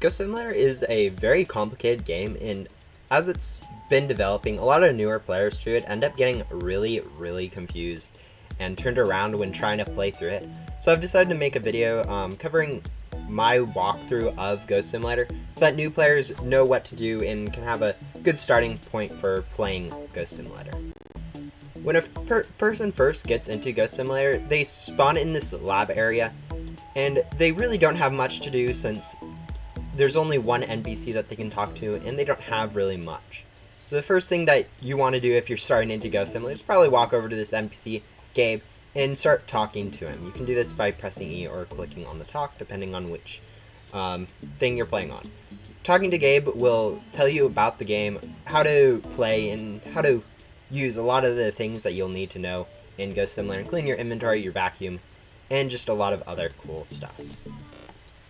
Ghost Simulator is a very complicated game, and as it's been developing, a lot of newer players to it end up getting really confused and turned around when trying to play through it. So I've decided to make a video covering my walkthrough of Ghost Simulator so that new players know what to do and can have a good starting point for playing Ghost Simulator. When a person first gets into Ghost Simulator, they spawn in this lab area, and they really don't have much to do since there's only one NPC that they can talk to, and they don't have really much. So the first thing that you want to do if you're starting into Ghost Simulator is probably walk over to this NPC, Gabe, and start talking to him. You can do this by pressing E or clicking on the talk, depending on which thing you're playing on. Talking to Gabe will tell you about the game, how to play, and how to use a lot of the things that you'll need to know in Ghost Simulator, including your inventory, your vacuum, and just a lot of other cool stuff.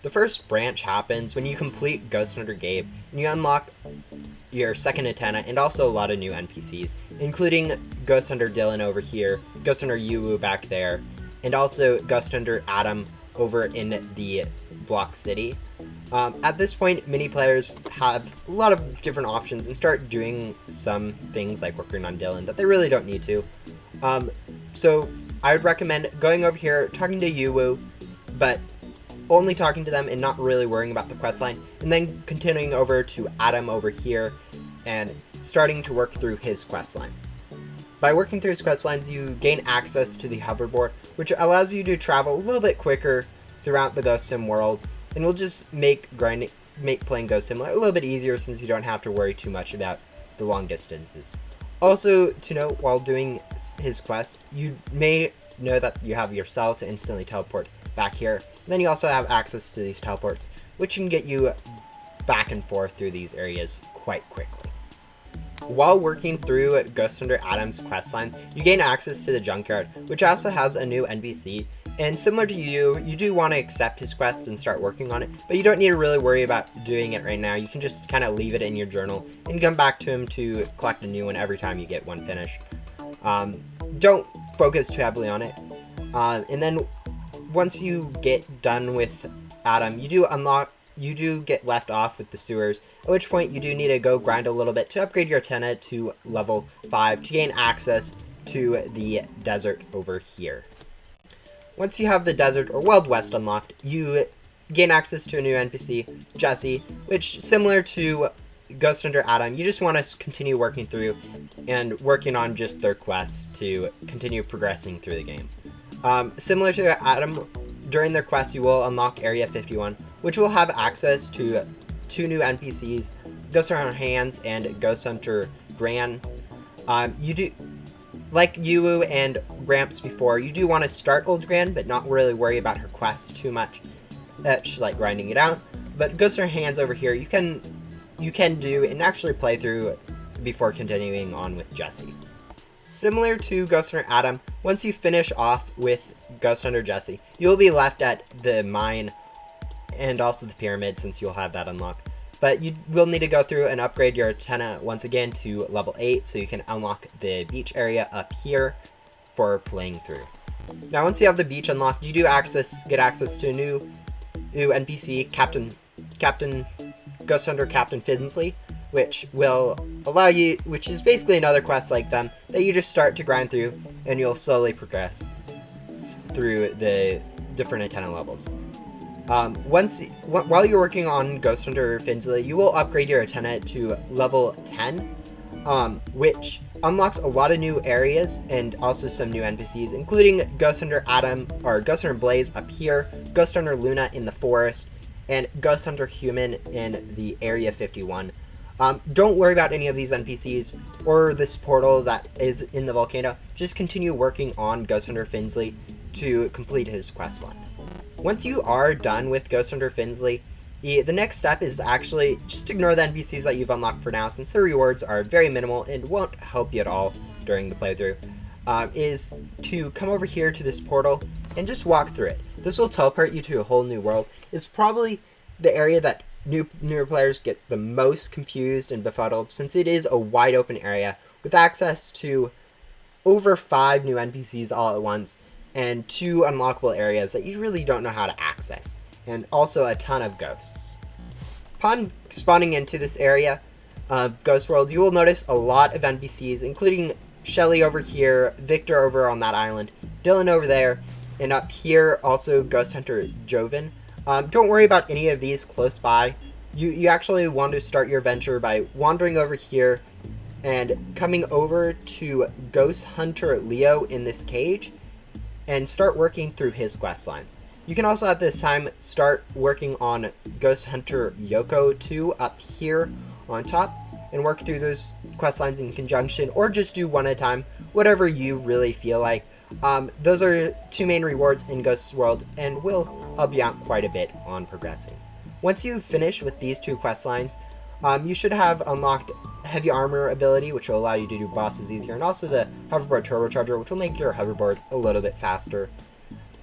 The first branch happens when you complete Ghost Hunter Gabe, and you unlock your second antenna and also a lot of new NPCs, including Ghost Hunter Dylan over here, Ghost Hunter Yuwu back there, and also Ghost Hunter Adam over in the Block City. At this point, many players have a lot of different options and start doing some things like working on Dylan that they really don't need to. So I would recommend going over here, talking to Yuwu, but only talking to them and not really worrying about the quest line, and then continuing over to Adam over here and starting to work through his quest lines. By working through his quest lines, you gain access to the hoverboard, which allows you to travel a little bit quicker throughout the Ghost Sim world, and will just make playing Ghost Sim a little bit easier since you don't have to worry too much about the long distances. Also, to note, while doing his quests, you may know that you have your cell to instantly teleport back here. And then you also have access to these teleports, which can get you back and forth through these areas quite quickly. While working through Ghost Hunter Adam's quest lines, you gain access to the junkyard, which also has a new NPC. And similar to you do want to accept his quest and start working on it, but you don't need to really worry about doing it right now. You can just kind of leave it in your journal and come back to him to collect a new one every time you get one finished. Don't focus too heavily on it. And then once you get done with Adam, you do get left off with the sewers, at which point you do need to go grind a little bit to upgrade your antenna to level 5 to gain access to the desert over here. Once you have the desert or Wild West unlocked, you gain access to a new NPC, Jesse, which, similar to Ghost Hunter Adam, you just want to continue working through and working on just their quests to continue progressing through the game. Similar to Adam, during their quest you will unlock Area 51, which will have access to 2 new NPCs, Ghost Hunter Hands and Ghost Hunter Gran. You do, like Yuwu and Gramps before, you do want to start Old Gran, but not really worry about her quests too much, like grinding it out. But Ghost Hunter Hands over here, you can do and actually play through before continuing on with Jesse. Similar to Ghost Hunter Adam, once you finish off with Ghost Hunter Jesse, you'll be left at the mine and also the pyramid since you'll have that unlocked. But you will need to go through and upgrade your antenna once again to level 8 so you can unlock the beach area up here for playing through. Now once you have the beach unlocked, you do get access to a new NPC, Ghost Hunter Captain Finsley, which will allow you, which is basically another quest like them, that you just start to grind through and you'll slowly progress through the different antenna levels. While you're working on Ghost Hunter Finsley, you will upgrade your antenna to level 10, which unlocks a lot of new areas and also some new NPCs, including Ghost Hunter Adam, or Ghost Hunter Blaze up here, Ghost Hunter Luna in the forest, and Ghost Hunter Human in the Area 51. Don't worry about any of these NPCs or this portal that is in the volcano. Just continue working on Ghost Hunter Finsley to complete his questline. Once you are done with Ghost Hunter Finsley, the next step is to actually just ignore the NPCs that you've unlocked for now, since the rewards are very minimal and won't help you at all during the playthrough, is to come over here to this portal and just walk through it. This will teleport you to a whole new world. It's probably the area that newer players get the most confused and befuddled, since it is a wide open area with access to over 5 new NPCs all at once and 2 unlockable areas that you really don't know how to access, and also a ton of ghosts. Upon spawning into this area of Ghost World, you will notice a lot of NPCs, including Shelly over here, Victor over on that island, Dylan over there, and up here also Ghost Hunter Joven. Don't worry about any of these close by. You actually want to start your venture by wandering over here and coming over to Ghost Hunter Leo in this cage and start working through his quest lines. You can also at this time start working on Ghost Hunter Yoko 2 up here on top and work through those quest lines in conjunction, or just do one at a time, whatever you really feel like. Those are two main rewards in Ghost World and will help you out quite a bit on progressing. Once you finish with these two quest lines, you should have unlocked Heavy Armor ability, which will allow you to do bosses easier, and also the Hoverboard Turbocharger, which will make your hoverboard a little bit faster.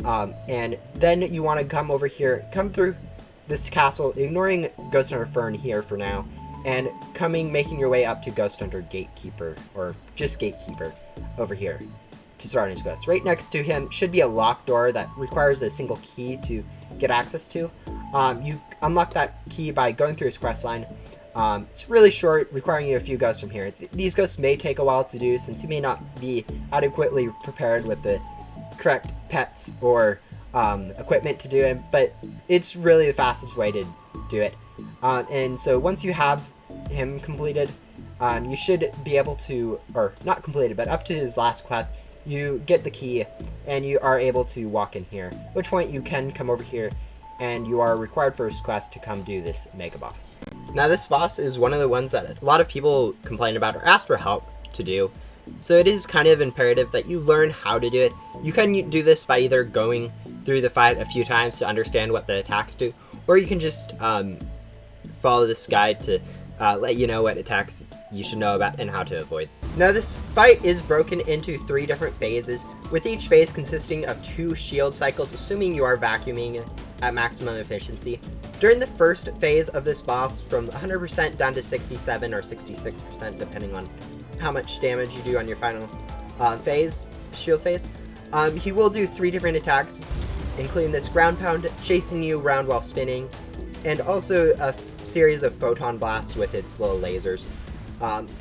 And then you want to come over here, come through this castle, ignoring Ghost Hunter Fern here for now, and making your way up to Ghost Hunter Gatekeeper, or just Gatekeeper, over here to start his quest. Right next to him should be a locked door that requires a single key to get access to. You unlock that key by going through his quest line. It's really short, requiring you a few ghosts from here. These ghosts may take a while to do, since you may not be adequately prepared with the correct pets or equipment to do it, but it's really the fastest way to do it. And so once you have him completed, you should be able to, or not completed, but up to his last quest, you get the key and you are able to walk in here, at which point you can come over here and you are required for his quest to come do this mega boss. Now this boss is one of the ones that a lot of people complain about or ask for help to do, so it is kind of imperative that you learn how to do it. You can do this by either going through the fight a few times to understand what the attacks do, or you can just follow this guide to let you know what attacks you should know about and how to avoid. Now this fight is broken into 3 different phases, with each phase consisting of 2 shield cycles, assuming you are vacuuming at maximum efficiency. During the first phase of this boss, from 100% down to 67 or 66%, depending on how much damage you do on your final shield phase, he will do 3 different attacks, including this ground pound, chasing you around while spinning, and also a series of photon blasts with its little lasers.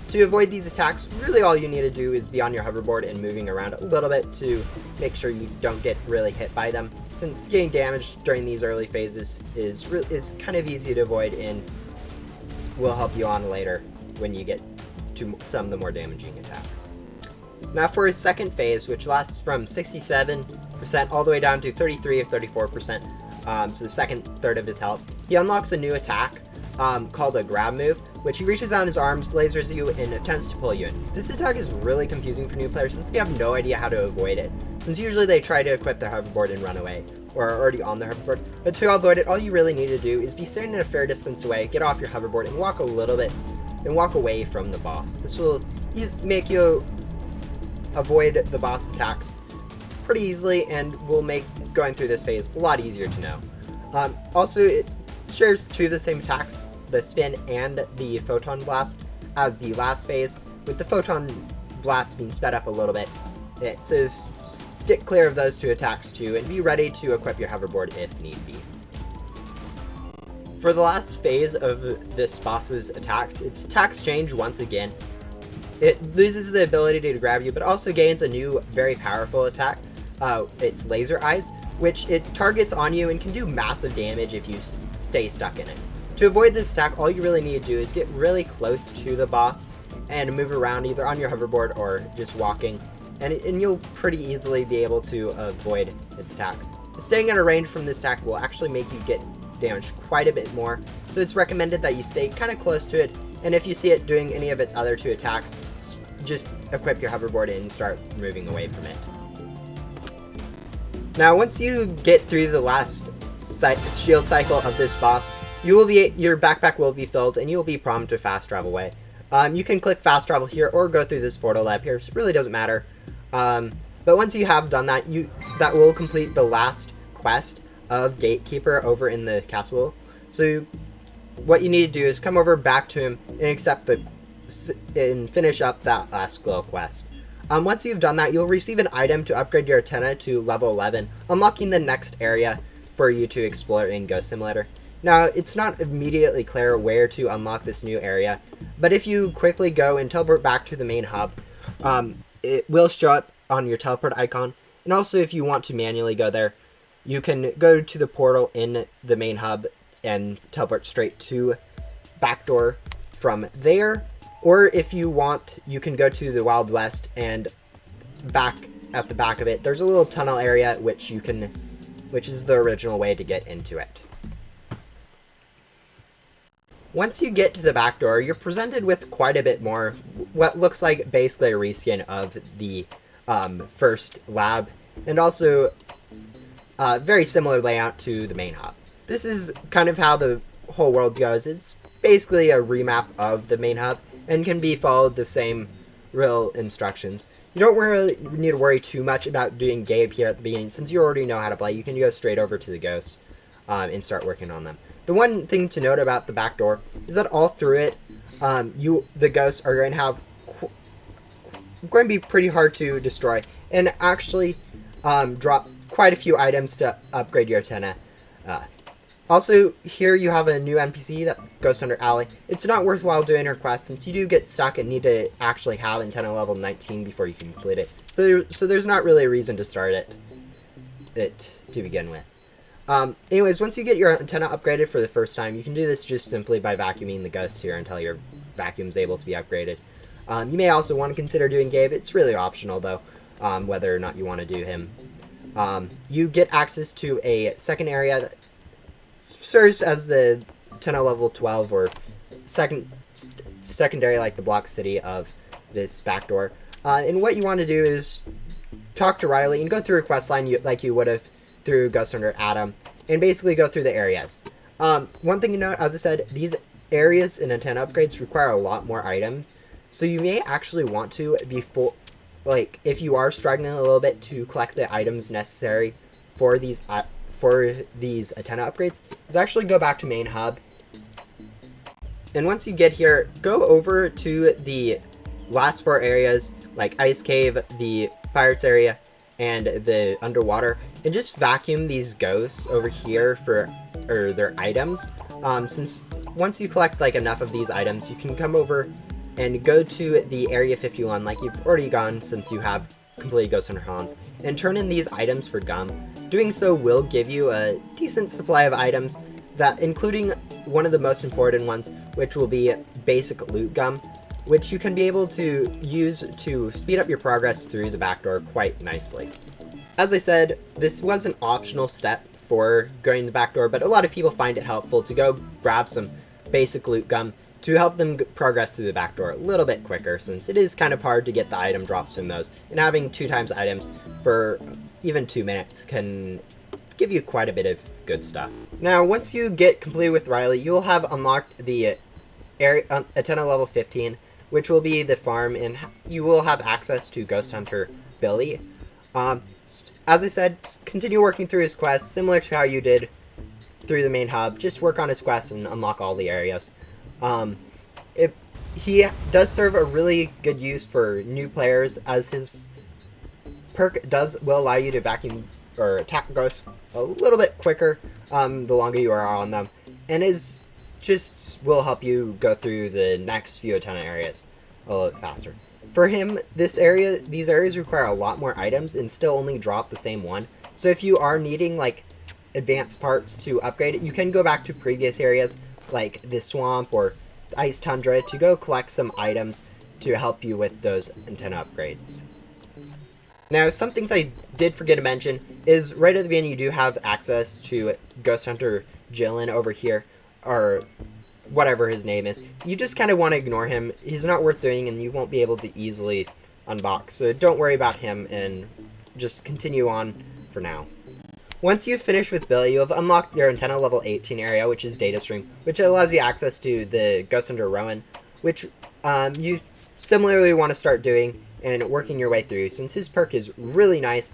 To avoid these attacks, really all you need to do is be on your hoverboard and moving around a little bit to make sure you don't get really hit by them, since getting damaged during these early phases is kind of easy to avoid and will help you on later when you get to some of the more damaging attacks. Now for his second phase, which lasts from 67% all the way down to 33 or 34%, so the second third of his health, he unlocks a new attack called a grab move, which he reaches out his arms, lasers you, and attempts to pull you in. This attack is really confusing for new players since they have no idea how to avoid it, since usually they try to equip their hoverboard and run away, or are already on their hoverboard. But to avoid it, all you really need to do is be standing a fair distance away, get off your hoverboard, and walk a little bit, and walk away from the boss. This will make you avoid the boss attacks pretty easily, and will make going through this phase a lot easier to know. Also, it shares 2 of the same attacks, the spin and the photon blast, as the last phase, with the photon blast being sped up a little bit. So stick clear of those 2 attacks too, and be ready to equip your hoverboard if need be. For the last phase of this boss's attacks, its attacks change once again. It loses the ability to grab you, but also gains a new, very powerful attack. It's Laser Eyes, which it targets on you and can do massive damage if you stay stuck in it. To avoid this attack, all you really need to do is get really close to the boss and move around either on your hoverboard or just walking, and you'll pretty easily be able to avoid its attack. Staying at a range from this attack will actually make you get damaged quite a bit more, so it's recommended that you stay kind of close to it, and if you see it doing any of its other 2 attacks, just equip your hoverboard and start moving away from it. Now once you get through the last shield cycle of this boss, your backpack will be filled and you will be prompted to fast travel away. You can click fast travel here or go through this portal lab here, so it really doesn't matter. But once you have done that, that will complete the last quest of Gatekeeper over in the castle. So what you need to do is come over back to him and finish up that last glow quest. Once you've done that, you'll receive an item to upgrade your antenna to level 11, unlocking the next area for you to explore in Ghost Simulator. Now, it's not immediately clear where to unlock this new area, but if you quickly go and teleport back to the main hub, it will show up on your teleport icon. And also, if you want to manually go there, you can go to the portal in the main hub and teleport straight to Backdoor from there. Or if you want, you can go to the Wild West, and back at the back of it, there's a little tunnel area which is the original way to get into it. Once you get to the back door, you're presented with quite a bit more, what looks like basically a reskin of the first lab, and also very similar layout to the main hub. This is kind of how the whole world goes. It's basically a remap of the main hub and can be followed the same real instructions. You don't really need to worry too much about doing Gabe here at the beginning, since you already know how to play. You can go straight over to the ghosts and start working on them. The one thing to note about the back door is that all through it, the ghosts are going to have going to be pretty hard to destroy, and actually drop quite a few items to upgrade your antenna. Also, here you have a new NPC that goes under Alley. It's not worthwhile doing her quest, since you do get stuck and need to actually have antenna level 19 before you can complete it. So there's not really a reason to start it to begin with. Anyways, once you get your antenna upgraded for the first time, you can do this just simply by vacuuming the ghosts here until your vacuum's able to be upgraded. You may also want to consider doing Gabe. It's really optional, though, whether or not you want to do him. You get access to a second area that serves as the antenna level 12 or secondary, like the block city of this backdoor. And what you want to do is talk to Riley and go through a quest line like you would have through Ghost Hunter Adam, and basically go through the areas. One thing to note, as I said, these areas and antenna upgrades require a lot more items, so you may actually want to, if you are struggling a little bit to collect the items necessary for these antenna upgrades, is actually go back to main hub. And once you get here, go over to the last 4 areas, like Ice Cave, the Pirates area, and the underwater, and just vacuum these ghosts over here for their items. Since once you collect like enough of these items, you can come over and go to the Area 51, like you've already gone since you have completed Ghost Hunter Hans, and turn in these items for gum. Doing so will give you a decent supply of items, that including one of the most important ones, which will be basic loot gum, which you can be able to use to speed up your progress through the backdoor quite nicely. As I said, this was an optional step for going the backdoor, but a lot of people find it helpful to go grab some basic loot gum to help them progress through the backdoor a little bit quicker, since it is kind of hard to get the item drops from those, and having 2 times items for even 2 minutes can give you quite a bit of good stuff. Now, once you get completed with Riley, you'll have unlocked the antenna level 15, which will be the farm, and you will have access to Ghost Hunter Billy. As I said, continue working through his quests, similar to how you did through the main hub. Just work on his quests and unlock all the areas. He does serve a really good use for new players, as his perk will allow you to vacuum or attack ghosts a little bit quicker the longer you are on them, and will help you go through the next few antenna areas a little bit faster. For him, these areas require a lot more items and still only drop the same one. So if you are needing like advanced parts to upgrade it, you can go back to previous areas like the swamp or the ice tundra to go collect some items to help you with those antenna upgrades. Now, some things I did forget to mention is right at the beginning you do have access to Ghost Hunter Jillen over here, or whatever his name is. You just kind of want to ignore him. He's not worth doing, and you won't be able to easily unbox, so don't worry about him and just continue on for now. Once you've finished with Billy, you'll have unlocked your antenna level 18 area, which is Data Stream, which allows you access to the Ghost Hunter Rowan, which you similarly want to start doing and working your way through, since his perk is really nice.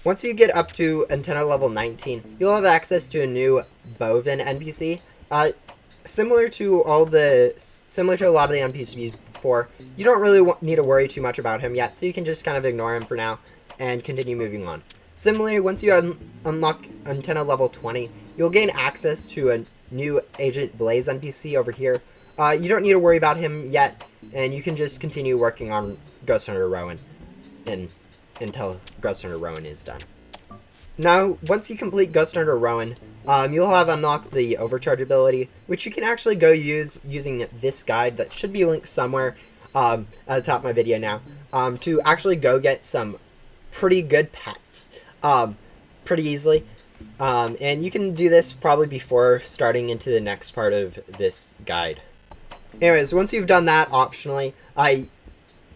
Once you get up to antenna level 19, you'll have access to a new Bovin NPC. Similar to a lot of the NPCs before, you don't really need to worry too much about him yet, so you can just kind of ignore him for now and continue moving on. Similarly, once you unlock antenna level 20, you'll gain access to a new Agent Blaze NPC over here. You don't need to worry about him yet, and you can just continue working on Ghost Hunter Rowan until Ghost Hunter Rowan is done. Now, once you complete Ghost Hunter Rowan, you'll have unlocked the Overcharge ability, which you can actually go use using this guide that should be linked somewhere at the top of my video now, to actually go get some pretty good pets pretty easily. And you can do this probably before starting into the next part of this guide. Anyways, once you've done that optionally,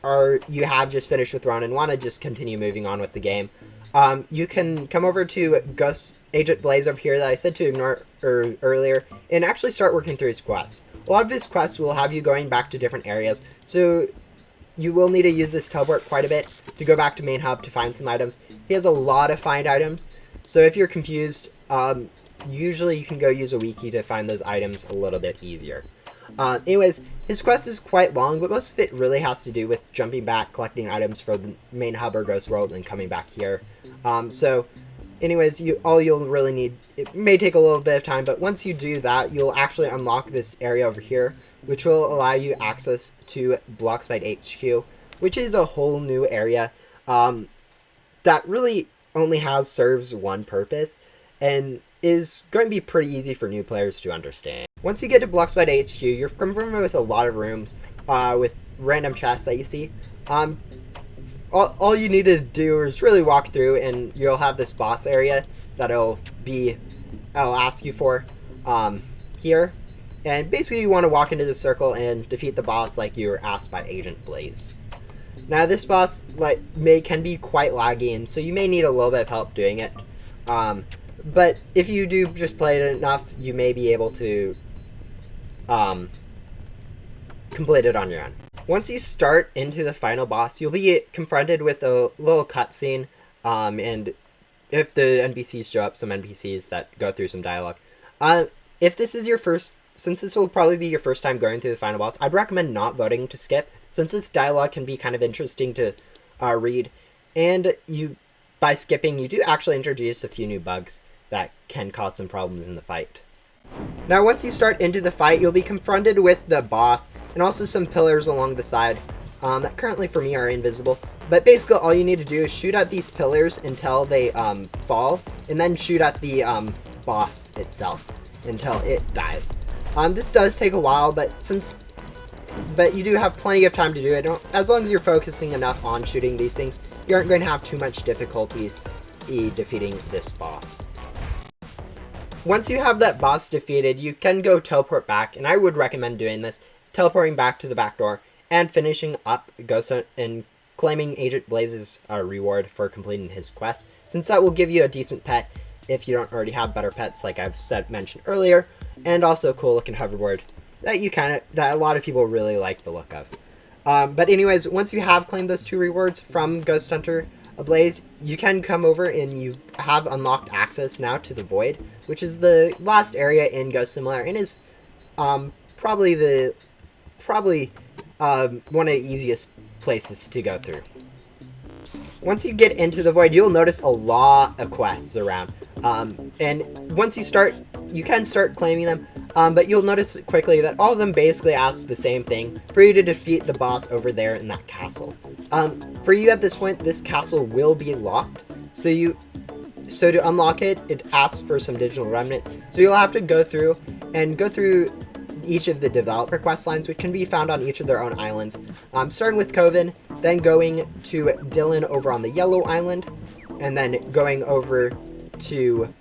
or you have just finished with Rowan and want to just continue moving on with the game, you can come over to Agent Blaze over here that I said to ignore earlier, and actually start working through his quests. A lot of his quests will have you going back to different areas, so you will need to use this teleport quite a bit to go back to main hub to find some items. He has a lot of find items, so if you're confused, usually you can go use a wiki to find those items a little bit easier. Anyways, his quest is quite long, but most of it really has to do with jumping back, collecting items for the main hub or Ghost World, and coming back here. So, anyways, all you'll really need, it may take a little bit of time, but once you do that, you'll actually unlock this area over here, which will allow you access to Bloxbite HQ, which is a whole new area that really only serves one purpose, and is going to be pretty easy for new players to understand. Once you get to Bloxbite HQ, you're confronted with a lot of rooms with random chests that you see. All you need to do is really walk through, and you'll have this boss area that it'll ask you for here. And basically you want to walk into the circle and defeat the boss like you were asked by Agent Blaze. Now this boss can be quite laggy, and so you may need a little bit of help doing it. But if you do just play it enough, you may be able to complete it on your own. Once you start into the final boss, you'll be confronted with a little cutscene, and if the NPCs show up, some NPCs that go through some dialogue. If this is since this will probably be your first time going through the final boss, I'd recommend not voting to skip, since this dialogue can be kind of interesting to read, and by skipping, you do actually introduce a few new bugs that can cause some problems in the fight. Now, once you start into the fight, you'll be confronted with the boss and also some pillars along the side that currently for me are invisible. But basically, all you need to do is shoot at these pillars until they fall, and then shoot at the boss itself until it dies. This does take a while, but you do have plenty of time to do it. As long as you're focusing enough on shooting these things, you aren't going to have too much difficulty defeating this boss. Once you have that boss defeated, you can go teleport back, and I would recommend doing this, teleporting back to the back door and finishing up Ghost Hunt and claiming Agent Blaze's reward for completing his quest, since that will give you a decent pet if you don't already have better pets, like I've mentioned earlier, and also a cool looking hoverboard that a lot of people really like the look of. But anyways, once you have claimed those 2 rewards from Ghost Hunter Blaze, you can come over and you have unlocked access now to the Void, which is the last area in Ghost Simulator, and is probably one of the easiest places to go through. Once you get into the Void, you'll notice a lot of quests around, and once you can start claiming them, but you'll notice quickly that all of them basically ask the same thing: for you to defeat the boss over there in that castle. For you at this point, this castle will be locked, so to unlock it, it asks for some digital remnants, so you'll have to go through each of the developer quest lines, which can be found on each of their own islands, starting with Coven, then going to Dylan over on the Yellow Island, and then going over to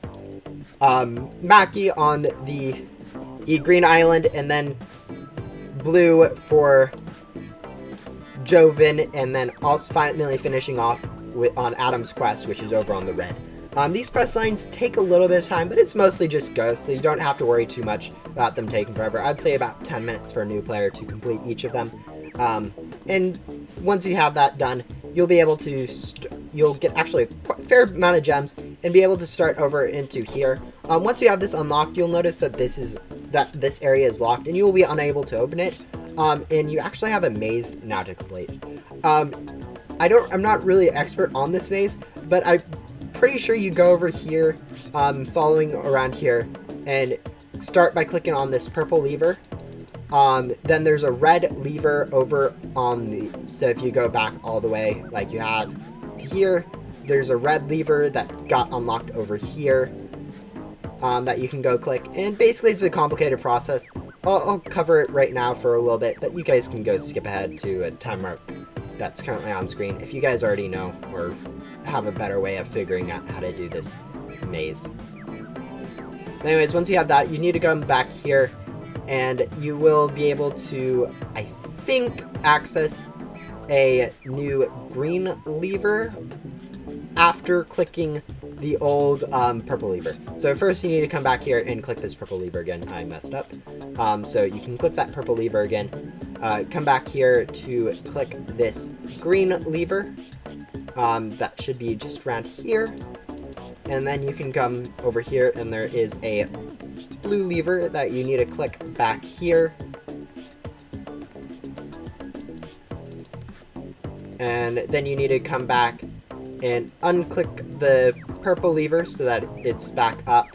Mackie on the Green Island, and then Blue for Joven, and then also finally finishing off on Adam's quest, which is over on the Red. These quest lines take a little bit of time, but it's mostly just ghosts, so you don't have to worry too much about them taking forever. I'd say about 10 minutes for a new player to complete each of them. And once you have that done, you'll be able to you'll get actually a fair amount of gems and be able to start over into here. Once you have this unlocked, you'll notice that this area is locked and you will be unable to open it. And you actually have a maze now to complete. I'm not really an expert on this maze, but I'm pretty sure you go over here, following around here, and start by clicking on this purple lever. Then there's a red lever over on the, so if you go back all the way like you have here, there's a red lever that got unlocked over here, that you can go click, and basically it's a complicated process. I'll cover it right now for a little bit, but you guys can go skip ahead to a time mark that's currently on screen if you guys already know or have a better way of figuring out how to do this maze. Anyways, once you have that, you need to come back here, and you will be able to, I think, access a new green lever after clicking the old purple lever. So first you need to come back here and click this purple lever again. I messed up. So you can click that purple lever again. Come back here to click this green lever. That should be just around here. And then you can come over here, and there is a blue lever that you need to click back here. And then you need to come back and unclick the purple lever so that it's back up.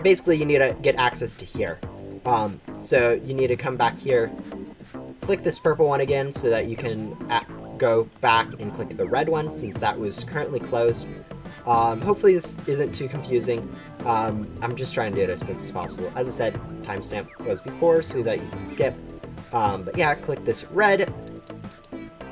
Basically, you need to get access to here. So you need to come back here, click this purple one again so that you can go back and click the red one since that was currently closed. Hopefully this isn't too confusing. I'm just trying to do it as quick as possible. As I said, timestamp was before so that you can skip. But yeah, click this red,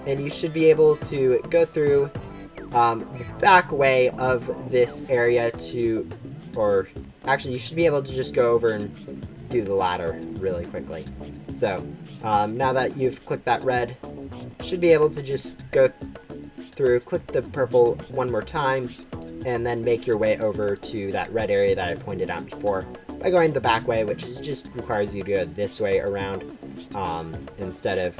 and you should be able to go through the back way of this area to, or actually you should be able to just go over and do the ladder really quickly. So now that you've clicked that red, you should be able to just go through, click the purple one more time, and then make your way over to that red area that I pointed out before by going the back way, which is just requires you to go this way around instead of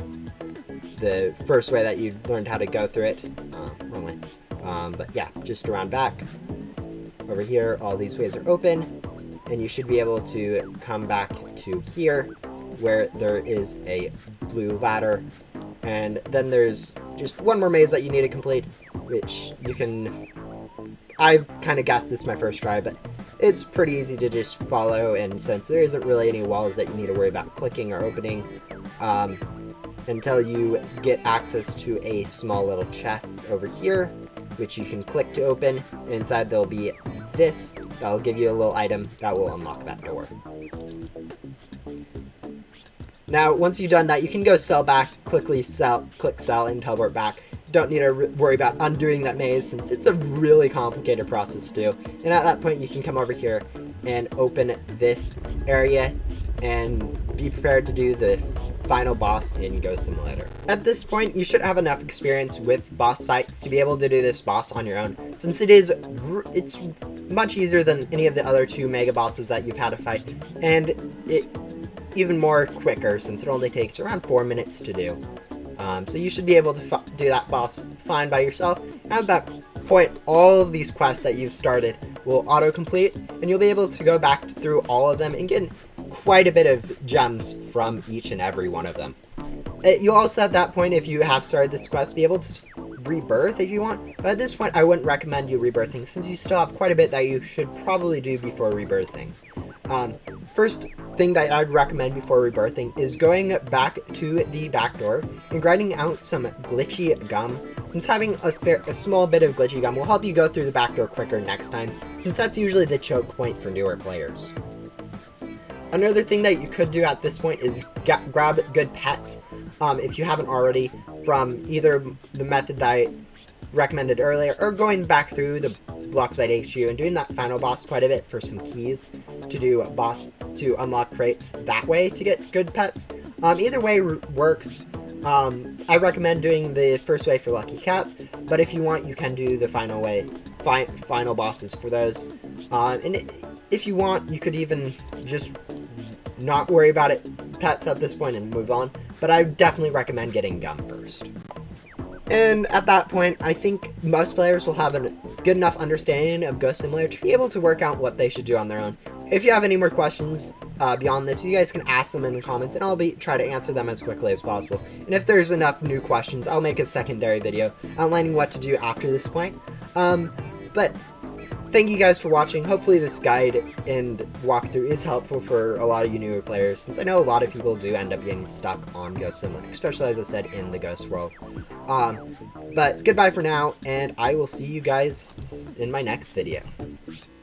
the first way that you learned how to go through it. Wrong way. But yeah, just around back. Over here, all these ways are open, and you should be able to come back to here where there is a blue ladder. And then there's just one more maze that you need to complete, which you can, I kind of guessed this my first try, but it's pretty easy to just follow, and since there isn't really any walls that you need to worry about clicking or opening, until you get access to a small little chest over here, which you can click to open. Inside there'll be this, that'll give you a little item that will unlock that door. Now, once you've done that, you can go sell back, click sell, and teleport back. Don't need to worry about undoing that maze since it's a really complicated process to do. And at that point, you can come over here and open this area and be prepared to do the final boss in Ghost Simulator. At this point, you should have enough experience with boss fights to be able to do this boss on your own, since it's much easier than any of the other two mega bosses that you've had to fight, and it even more quicker since it only takes around 4 minutes to do. So you should be able to do that boss fine by yourself. And at that point, all of these quests that you've started will auto-complete, and you'll be able to go back through all of them and get quite a bit of gems from each and every one of them. You'll also at that point, if you have started this quest, be able to rebirth if you want, but at this point I wouldn't recommend you rebirthing since you still have quite a bit that you should probably do before rebirthing. First thing that I'd recommend before rebirthing is going back to the back door and grinding out some glitchy gum, since having a small bit of glitchy gum will help you go through the back door quicker next time, since that's usually the choke point for newer players. Another thing that you could do at this point is grab good pets, if you haven't already, from either the method that I recommended earlier, or going back through the Blocks by HQ and doing that final boss quite a bit for some keys to unlock crates that way to get good pets. Either way works. I recommend doing the first way for lucky cats, but if you want, you can do the final way, final bosses for those. And if you want, you could even just not worry about pets at this point and move on, but I definitely recommend getting gum first. And at that point, I think most players will have a good enough understanding of Ghost Simulator to be able to work out what they should do on their own. If you have any more questions beyond this, you guys can ask them in the comments, and I'll try to answer them as quickly as possible. And if there's enough new questions, I'll make a secondary video outlining what to do after this point. But thank you guys for watching. Hopefully this guide and walkthrough is helpful for a lot of you newer players, since I know a lot of people do end up getting stuck on Ghost Simulator, especially, as I said, in the Ghost world. But goodbye for now, and I will see you guys in my next video.